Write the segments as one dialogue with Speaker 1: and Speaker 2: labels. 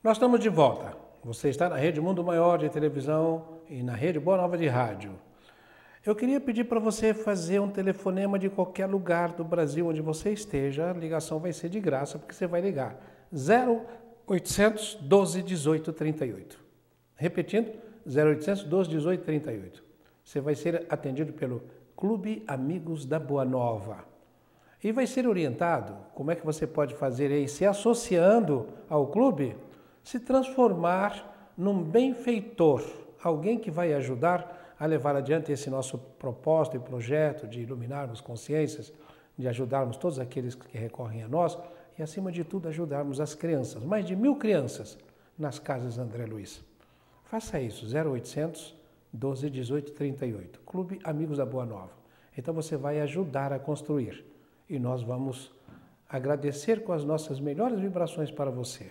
Speaker 1: Nós estamos de volta. Você está na Rede Mundo Maior de televisão e na Rede Boa Nova de rádio. Eu queria pedir para você fazer um telefonema de qualquer lugar do Brasil onde você esteja. A ligação vai ser de graça, porque você vai ligar 0800 12 18 38. Repetindo, 0800 12 18 38. Você vai ser atendido pelo Clube Amigos da Boa Nova. E vai ser orientado como é que você pode fazer aí, se associando ao clube, se transformar num benfeitor, alguém que vai ajudar a levar adiante esse nosso propósito e projeto de iluminarmos consciências, de ajudarmos todos aqueles que recorrem a nós e, acima de tudo, ajudarmos as crianças, mais de 1000 crianças nas casas André Luiz. Faça isso, 0800 12 18 38, Clube Amigos da Boa Nova. Então você vai ajudar a construir e nós vamos agradecer com as nossas melhores vibrações para você.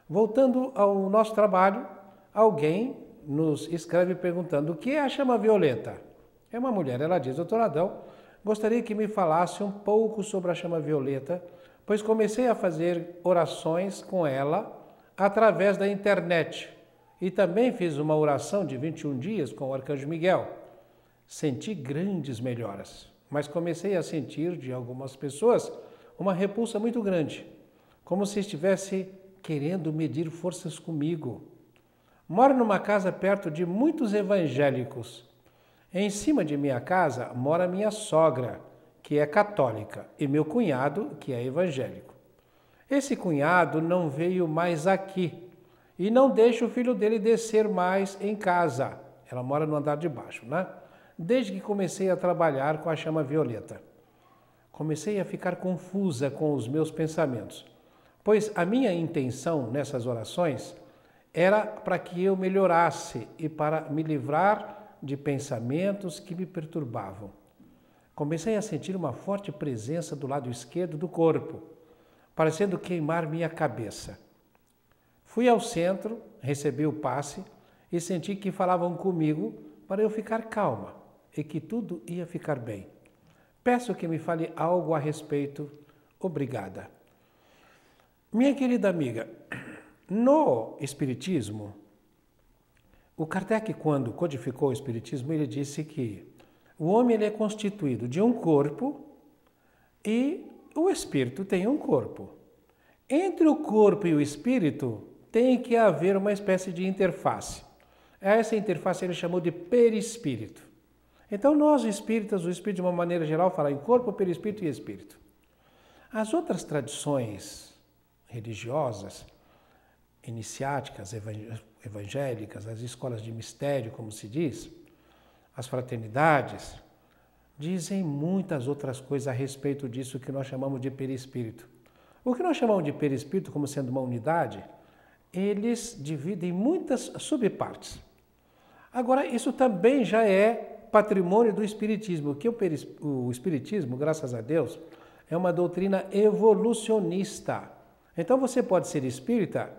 Speaker 1: Voltando ao nosso trabalho, alguém nos escreve perguntando o que é a chama violeta. É uma mulher, ela diz: doutor Adão, gostaria que me falasse um pouco sobre a chama violeta, pois comecei a fazer orações com ela através da internet e também fiz uma oração de 21 dias com o Arcanjo Miguel. Senti grandes melhoras, mas comecei a sentir de algumas pessoas uma repulsa muito grande, como se estivesse querendo medir forças comigo. Moro numa casa perto de muitos evangélicos. Em cima de minha casa mora minha sogra, que é católica, e meu cunhado, que é evangélico. Esse cunhado não veio mais aqui e não deixa o filho dele descer mais em casa. Ela mora no andar de baixo, né? Desde que comecei a trabalhar com a chama violeta. Comecei a ficar confusa com os meus pensamentos, pois a minha intenção nessas orações era para que eu melhorasse e para me livrar de pensamentos que me perturbavam. Comecei a sentir uma forte presença do lado esquerdo do corpo, parecendo queimar minha cabeça. Fui ao centro, recebi o passe e senti que falavam comigo para eu ficar calma e que tudo ia ficar bem. Peço que me fale algo a respeito. Obrigada. Minha querida amiga, no Espiritismo, o Kardec, quando codificou o Espiritismo, ele disse que o homem ele é constituído de um corpo e o espírito tem um corpo. Entre o corpo e o espírito tem que haver uma espécie de interface. Essa interface ele chamou de perispírito. Então nós espíritas, o espírito de uma maneira geral fala em corpo, perispírito e espírito. As outras tradições religiosas, iniciáticas, evangélicas, as escolas de mistério, como se diz, as fraternidades, dizem muitas outras coisas a respeito disso que nós chamamos de perispírito. O que nós chamamos de perispírito como sendo uma unidade, eles dividem em muitas subpartes. Agora, isso também já é patrimônio do Espiritismo, que o Espiritismo, graças a Deus, é uma doutrina evolucionista. Então você pode ser espírita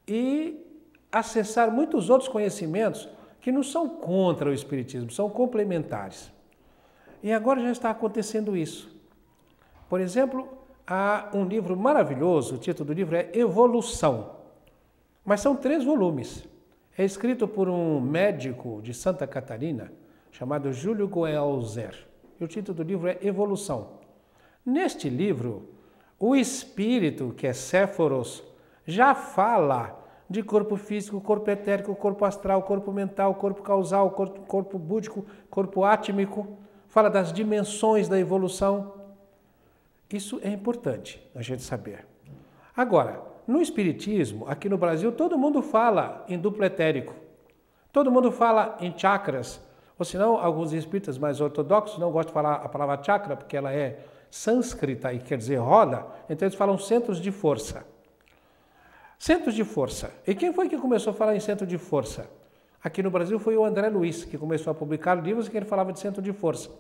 Speaker 1: e acessar muitos outros conhecimentos que não são contra o Espiritismo, são complementares. E agora já está acontecendo isso. Por exemplo, há um livro maravilhoso, o título do livro é Evolução, mas são 3 volumes. É escrito por um médico de Santa Catarina, chamado Júlio Goelzer. E o título do livro é Evolução. Neste livro, o espírito, que é Séforos, já fala de corpo físico, corpo etérico, corpo astral, corpo mental, corpo causal, corpo búdico, corpo átmico, fala das dimensões da evolução. Isso é importante a gente saber. Agora, no Espiritismo, aqui no Brasil, todo mundo fala em duplo etérico, todo mundo fala em chakras, ou senão, alguns espíritas mais ortodoxos não gostam de falar a palavra chakra, porque ela é sânscrita e quer dizer roda, então eles falam centros de força. Centros de força. E quem foi que começou a falar em centro de força? Aqui no Brasil foi o André Luiz, que começou a publicar livros que ele falava de centro de força.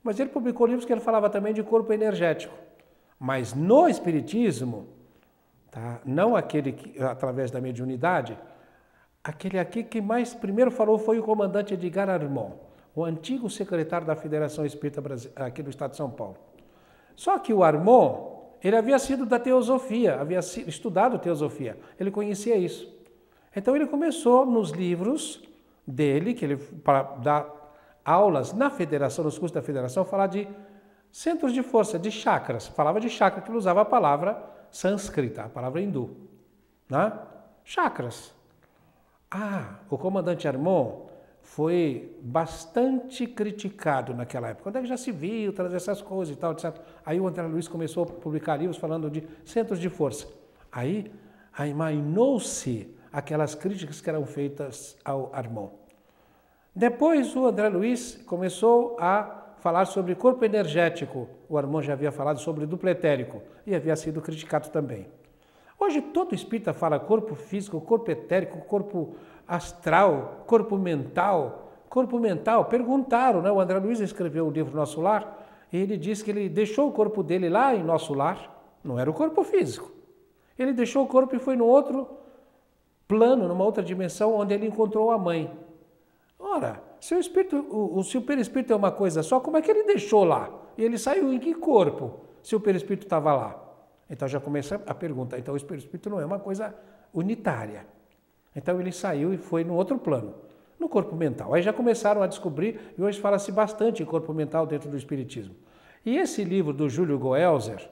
Speaker 1: Mas ele publicou livros que ele falava também de corpo energético. Mas no Espiritismo, tá? Não aquele que, através da mediunidade, aquele aqui que mais primeiro falou foi o comandante Edgar Armon, o antigo secretário da Federação Espírita aqui do Estado de São Paulo. Só que o Armon, ele havia sido da teosofia, havia estudado teosofia, ele conhecia isso. Então ele começou nos livros dele, que ele para dar aulas na federação, nos cursos da federação, falar de centros de força, de chakras. Falava de chakra, que ele usava a palavra sânscrita, a palavra hindu. Né? Chakras. O comandante Armon foi bastante criticado naquela época. Quando é que já se viu trazer essas coisas e tal, etc. Aí o André Luiz começou a publicar livros falando de centros de força. Aí amainou-se aquelas críticas que eram feitas ao Armon. Depois o André Luiz começou a falar sobre corpo energético. O Armon já havia falado sobre duplo etérico e havia sido criticado também. Hoje todo espírita fala corpo físico, corpo etérico, corpo astral, corpo mental. Corpo mental, perguntaram, né? O André Luiz escreveu o livro Nosso Lar e ele disse que ele deixou o corpo dele lá em Nosso Lar, não era o corpo físico. Ele deixou o corpo e foi no outro plano, numa outra dimensão, onde ele encontrou a mãe. Ora, se o perispírito é uma coisa só, como é que ele deixou lá? E ele saiu em que corpo, se o perispírito estava lá? Então já começa a pergunta, então o perispírito não é uma coisa unitária. Então ele saiu e foi no outro plano, no corpo mental. Aí já começaram a descobrir, e hoje fala-se bastante em corpo mental dentro do espiritismo. E esse livro do Júlio Goelzer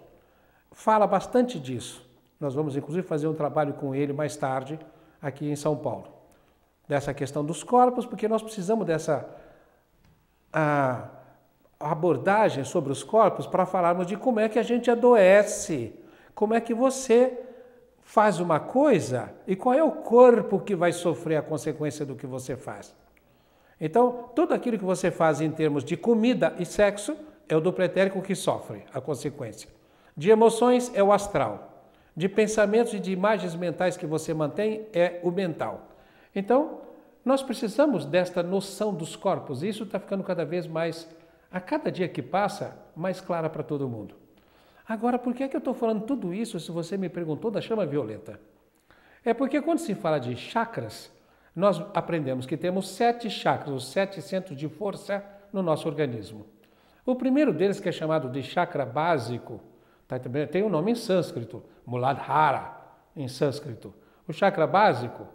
Speaker 1: fala bastante disso. Nós vamos inclusive fazer um trabalho com ele mais tarde, aqui em São Paulo. Dessa questão dos corpos, porque nós precisamos dessa abordagem sobre os corpos para falarmos de como é que a gente adoece, como é que você faz uma coisa e qual é o corpo que vai sofrer a consequência do que você faz. Então, tudo aquilo que você faz em termos de comida e sexo é o duplo etérico que sofre a consequência. De emoções é o astral. De pensamentos e de imagens mentais que você mantém é o mental. Então, nós precisamos desta noção dos corpos, e isso está ficando cada vez mais, a cada dia que passa, mais clara para todo mundo. Agora, por que é que eu estou falando tudo isso, se você me perguntou, da chama violeta? É porque quando se fala de chakras, nós aprendemos que temos 7 chakras, os 7 centros de força no nosso organismo. O primeiro deles, que é chamado de chakra básico, tem um nome em sânscrito, Muladhara, em sânscrito. O chakra básico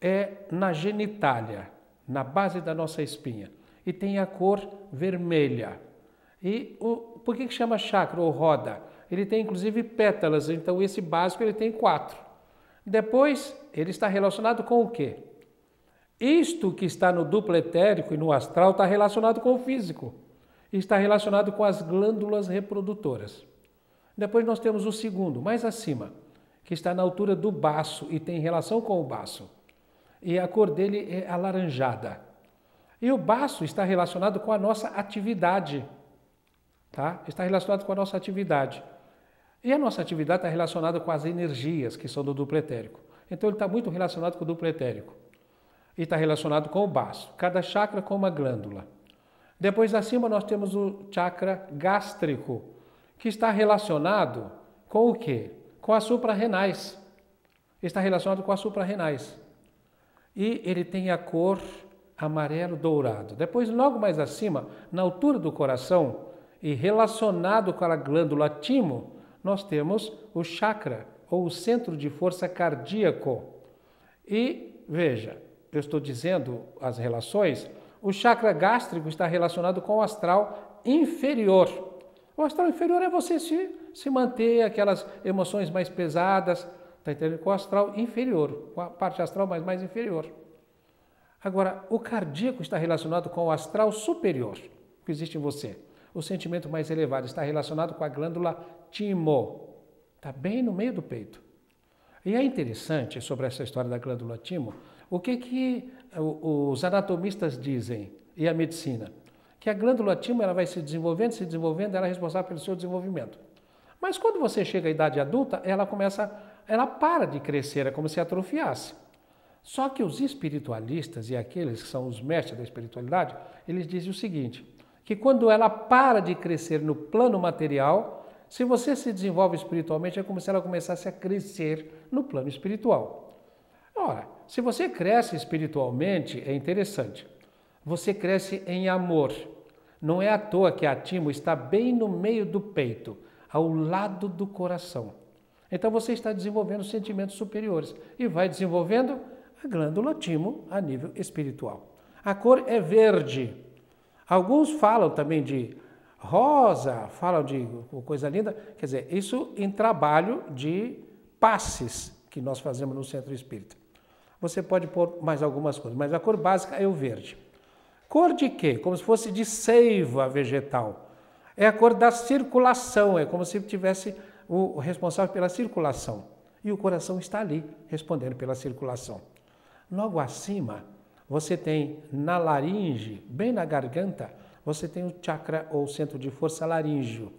Speaker 1: é na genitália, na base da nossa espinha, e tem a cor vermelha. E por que chama chakra ou roda? Ele tem inclusive pétalas, então esse básico ele tem 4. Depois, ele está relacionado com o quê? Isto que está no duplo etérico e no astral está relacionado com o físico, está relacionado com as glândulas reprodutoras. Depois nós temos o segundo, mais acima, que está na altura do baço e tem relação com o baço. E a cor dele é alaranjada. E o baço está relacionado com a nossa atividade. Tá? Está relacionado com a nossa atividade. E a nossa atividade está relacionada com as energias que são do duplo etérico. Então ele está muito relacionado com o duplo etérico. E está relacionado com o baço. Cada chakra com uma glândula. Depois acima nós temos o chakra gástrico, que está relacionado com o quê? Com as suprarrenais. Está relacionado com as suprarrenais. E ele tem a cor amarelo dourado. Depois, logo mais acima, na altura do coração e relacionado com a glândula timo, nós temos o chakra, ou o centro de força cardíaco. E, veja, eu estou dizendo as relações, o chakra gástrico está relacionado com o astral inferior. O astral inferior é você se manter aquelas emoções mais pesadas, está entendendo? Com o astral inferior, com a parte astral mais inferior. Agora, o cardíaco está relacionado com o astral superior, que existe em você. O sentimento mais elevado está relacionado com a glândula timo, está bem no meio do peito. E é interessante sobre essa história da glândula timo, o que os anatomistas dizem e a medicina. Que a glândula timo ela vai se desenvolvendo, ela é responsável pelo seu desenvolvimento. Mas quando você chega à idade adulta, ela para de crescer, é como se atrofiasse. Só que os espiritualistas e aqueles que são os mestres da espiritualidade, eles dizem o seguinte, que quando ela para de crescer no plano material, se você se desenvolve espiritualmente, é como se ela começasse a crescer no plano espiritual. Ora, se você cresce espiritualmente, é interessante. Você cresce em amor. Não é à toa que a timo está bem no meio do peito. ao lado do coração. Então você está desenvolvendo sentimentos superiores e vai desenvolvendo a glândula timo a nível espiritual. A cor é verde. Alguns falam também de rosa, falam de coisa linda. Quer dizer, isso em trabalho de passes que nós fazemos no centro espírita. Você pode pôr mais algumas coisas, mas a cor básica é o verde. Cor de quê? Como se fosse de seiva vegetal. É a cor da circulação, é como se tivesse o responsável pela circulação. E o coração está ali, respondendo pela circulação. Logo acima, você tem na laringe, bem na garganta, você tem o chakra ou centro de força laríngeo,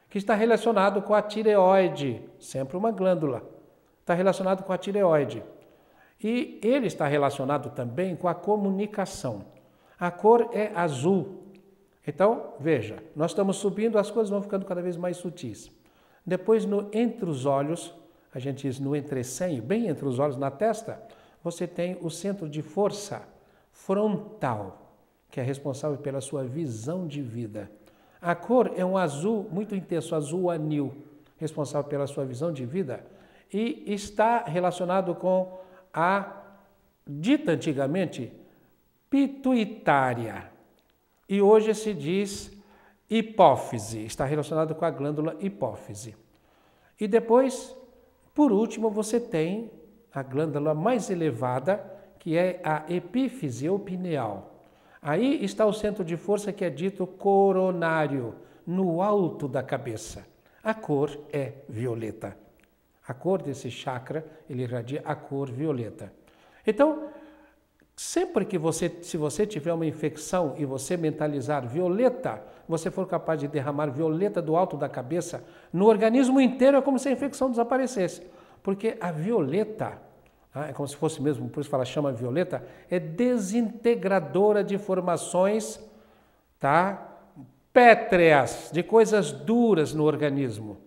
Speaker 1: que está relacionado com a tireoide, sempre uma glândula. Está relacionado com a tireoide. E ele está relacionado também com a comunicação. A cor é azul. Então, veja, nós estamos subindo, as coisas vão ficando cada vez mais sutis. Depois, entre os olhos, a gente diz no entrecenho, bem entre os olhos, na testa, você tem o centro de força frontal, que é responsável pela sua visão de vida. A cor é um azul muito intenso, azul anil, responsável pela sua visão de vida, e está relacionado com a dita antigamente pituitária. E hoje se diz hipófise, está relacionado com a glândula hipófise. E depois, por último, você tem a glândula mais elevada, que é a epífise ou pineal. Aí está o centro de força que é dito coronário, no alto da cabeça. A cor é violeta. A cor desse chakra, ele irradia a cor violeta. Então, sempre que se você tiver uma infecção e você mentalizar violeta, você for capaz de derramar violeta do alto da cabeça, no organismo inteiro é como se a infecção desaparecesse. Porque a violeta, é como se fosse mesmo, por isso fala chama violeta, é desintegradora de formações, pétreas, de coisas duras no organismo,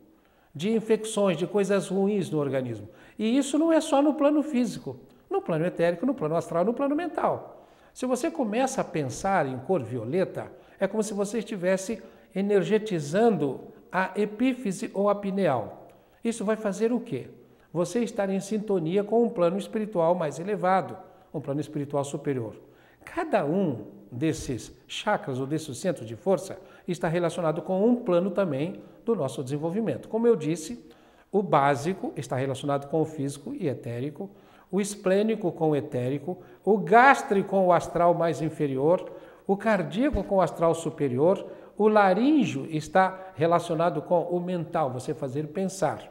Speaker 1: de infecções, de coisas ruins no organismo. E isso não é só no plano físico, no plano etérico, no plano astral, no plano mental. Se você começa a pensar em cor violeta, é como se você estivesse energetizando a epífise ou a pineal. Isso vai fazer o quê? Você estar em sintonia com um plano espiritual mais elevado, um plano espiritual superior. Cada um desses chakras ou desses centros de força está relacionado com um plano também do nosso desenvolvimento. Como eu disse, o básico está relacionado com o físico e etérico, o esplênico com o etérico, o gástrico com o astral mais inferior, o cardíaco com o astral superior, o laríngeo está relacionado com o mental, você fazer pensar,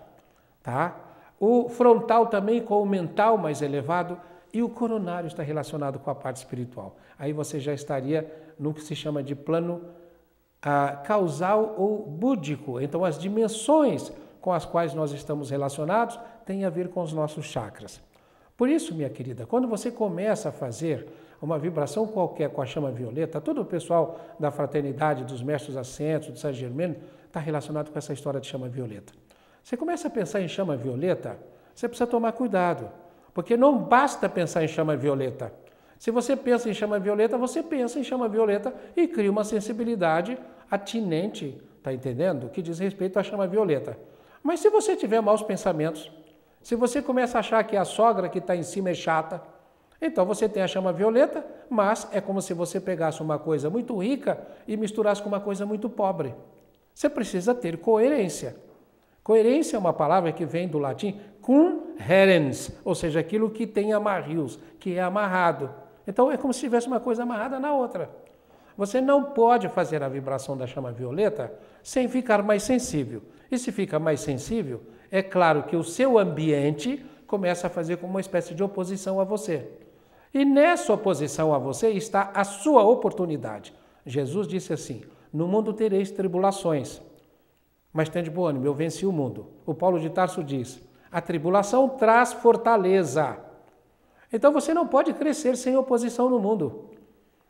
Speaker 1: O frontal também com o mental mais elevado e o coronário está relacionado com a parte espiritual. Aí você já estaria no que se chama de plano causal ou búdico. Então as dimensões com as quais nós estamos relacionados têm a ver com os nossos chakras. Por isso, minha querida, quando você começa a fazer uma vibração qualquer com a chama violeta, todo o pessoal da fraternidade, dos mestres ascensos, do Saint Germain, está relacionado com essa história de chama violeta. Você começa a pensar em chama violeta, você precisa tomar cuidado, porque não basta pensar em chama violeta. Se você pensa em chama violeta, você pensa em chama violeta e cria uma sensibilidade atinente, tá entendendo? Que diz respeito à chama violeta. Mas se você tiver maus pensamentos, se você começa a achar que a sogra que está em cima é chata, então você tem a chama violeta, mas é como se você pegasse uma coisa muito rica e misturasse com uma coisa muito pobre. Você precisa ter coerência. Coerência é uma palavra que vem do latim coherens, ou seja, aquilo que tem amarrios, que é amarrado. Então é como se tivesse uma coisa amarrada na outra. Você não pode fazer a vibração da chama violeta sem ficar mais sensível. E se fica mais sensível, é claro que o seu ambiente começa a fazer como uma espécie de oposição a você. E nessa oposição a você está a sua oportunidade. Jesus disse assim, no mundo tereis tribulações, mas tende bom ânimo, eu venci o mundo. O Paulo de Tarso diz, a tribulação traz fortaleza. Então você não pode crescer sem oposição no mundo.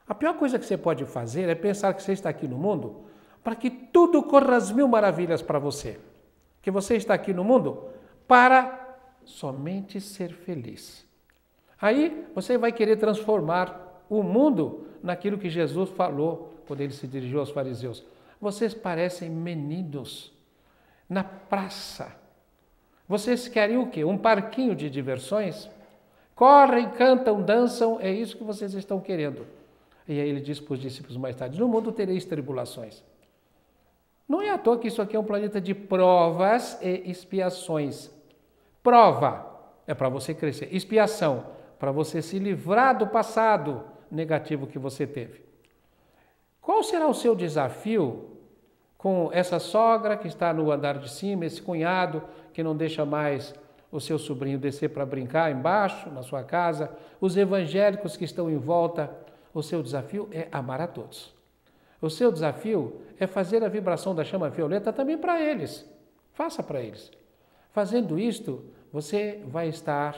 Speaker 1: A pior coisa que você pode fazer é pensar que você está aqui no mundo para que tudo corra às mil maravilhas para você. Que você está aqui no mundo para somente ser feliz. Aí você vai querer transformar o mundo naquilo que Jesus falou quando ele se dirigiu aos fariseus. Vocês parecem meninos. na praça. Vocês querem o quê? Um parquinho de diversões? Correm, cantam, dançam, é isso que vocês estão querendo. E aí ele diz para os discípulos mais tarde, no mundo tereis tribulações. Não é à toa que isso aqui é um planeta de provas e expiações. Prova é para você crescer. Expiação, para você se livrar do passado negativo que você teve. Qual será o seu desafio com essa sogra que está no andar de cima, esse cunhado que não deixa mais o seu sobrinho descer para brincar embaixo, na sua casa, os evangélicos que estão em volta? O seu desafio é amar a todos. O seu desafio é fazer a vibração da chama violeta também para eles. Faça para eles. Fazendo isto, você vai estar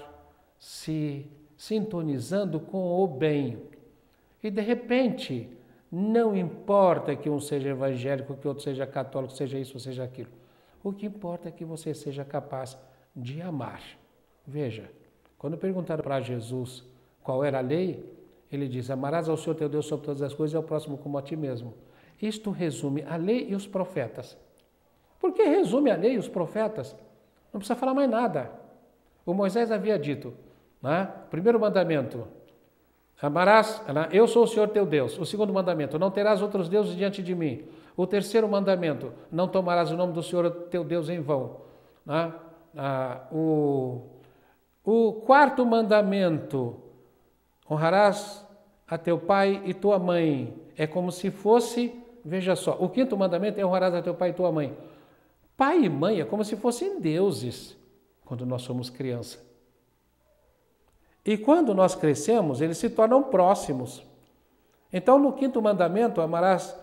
Speaker 1: se sintonizando com o bem. E de repente, não importa que um seja evangélico, que outro seja católico, seja isso ou seja aquilo. O que importa é que você seja capaz de amar. Veja, quando perguntaram para Jesus qual era a lei, ele diz, amarás ao Senhor teu Deus sobre todas as coisas e ao próximo como a ti mesmo. Isto resume a lei e os profetas. Por que resume a lei e os profetas? Não precisa falar mais nada. O Moisés havia dito, né? Primeiro mandamento, amarás, eu sou o Senhor teu Deus. O segundo mandamento, não terás outros deuses diante de mim. O terceiro mandamento, não tomarás o nome do Senhor teu Deus em vão. Né? O quarto mandamento, honrarás a teu pai e tua mãe. É como se fosse, veja só, o quinto mandamento é honrarás a teu pai e tua mãe. Pai e mãe é como se fossem deuses quando nós somos criança. E quando nós crescemos, eles se tornam próximos. Então, no quinto mandamento, amarás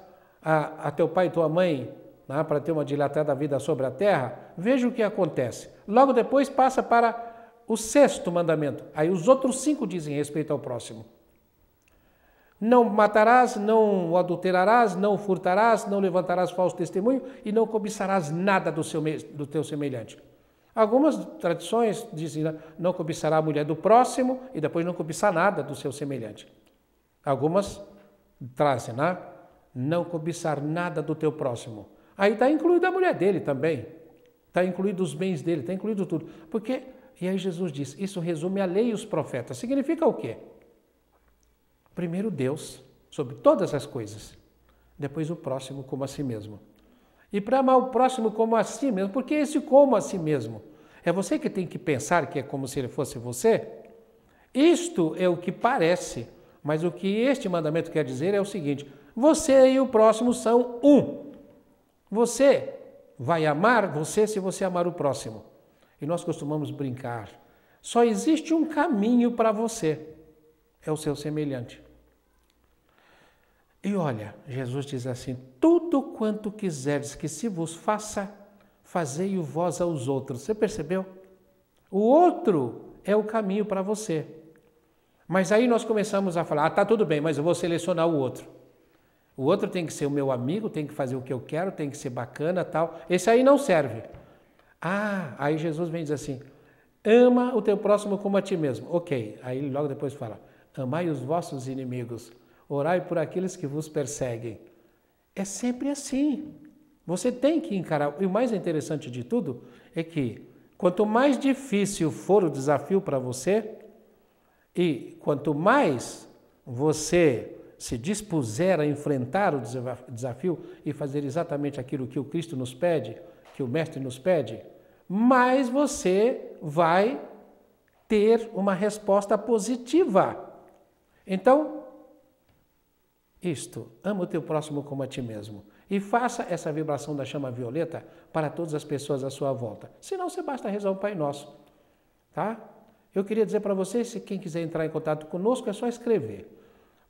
Speaker 1: a teu pai e tua mãe, né, para ter uma dilatada vida sobre a terra. Veja o que acontece. Logo depois passa para o sexto mandamento. Aí os outros 5 dizem respeito ao próximo. Não matarás, não adulterarás, não furtarás, não levantarás falso testemunho e não cobiçarás nada do teu semelhante. Algumas tradições dizem, não cobiçará a mulher do próximo e depois não cobiçar nada do seu semelhante. Algumas trazem, né? Não cobiçar nada do teu próximo. Aí está incluída a mulher dele também. Está incluído os bens dele, está incluído tudo. Porque, e aí Jesus diz, isso resume a lei e os profetas. Significa o quê? Primeiro Deus, sobre todas as coisas. Depois o próximo como a si mesmo. E para amar o próximo como a si mesmo, porque esse como a si mesmo é você que tem que pensar que é como se ele fosse você? Isto é o que parece, mas o que este mandamento quer dizer é o seguinte, você e o próximo são um. Você vai amar você se você amar o próximo. E nós costumamos brincar, só existe um caminho para você, é o seu semelhante. E olha, Jesus diz assim, tudo quanto quiseres que se vos faça, fazei-o vós aos outros. Você percebeu? O outro é o caminho para você. Mas aí nós começamos a falar, tá tudo bem, mas eu vou selecionar o outro. O outro tem que ser o meu amigo, tem que fazer o que eu quero, tem que ser bacana, tal. Esse aí não serve. Aí Jesus vem e diz assim, ama o teu próximo como a ti mesmo. Ok, aí ele logo depois fala, amai os vossos inimigos. Orai por aqueles que vos perseguem. É sempre assim. Você tem que encarar. E o mais interessante de tudo é que quanto mais difícil for o desafio para você, e quanto mais você se dispuser a enfrentar o desafio e fazer exatamente aquilo que o Cristo nos pede, que o Mestre nos pede, mais você vai ter uma resposta positiva. Então, ama o teu próximo como a ti mesmo. E faça essa vibração da chama violeta para todas as pessoas à sua volta. Se não, você basta rezar o Pai Nosso. Tá? Eu queria dizer para vocês, se quem quiser entrar em contato conosco, é só escrever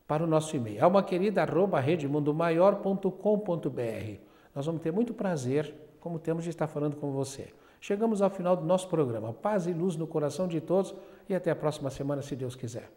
Speaker 1: para o nosso e-mail, almaquerida@redemundomaior.com.br. Nós vamos ter muito prazer, como temos de estar falando com você. Chegamos ao final do nosso programa. Paz e luz no coração de todos e até a próxima semana, se Deus quiser.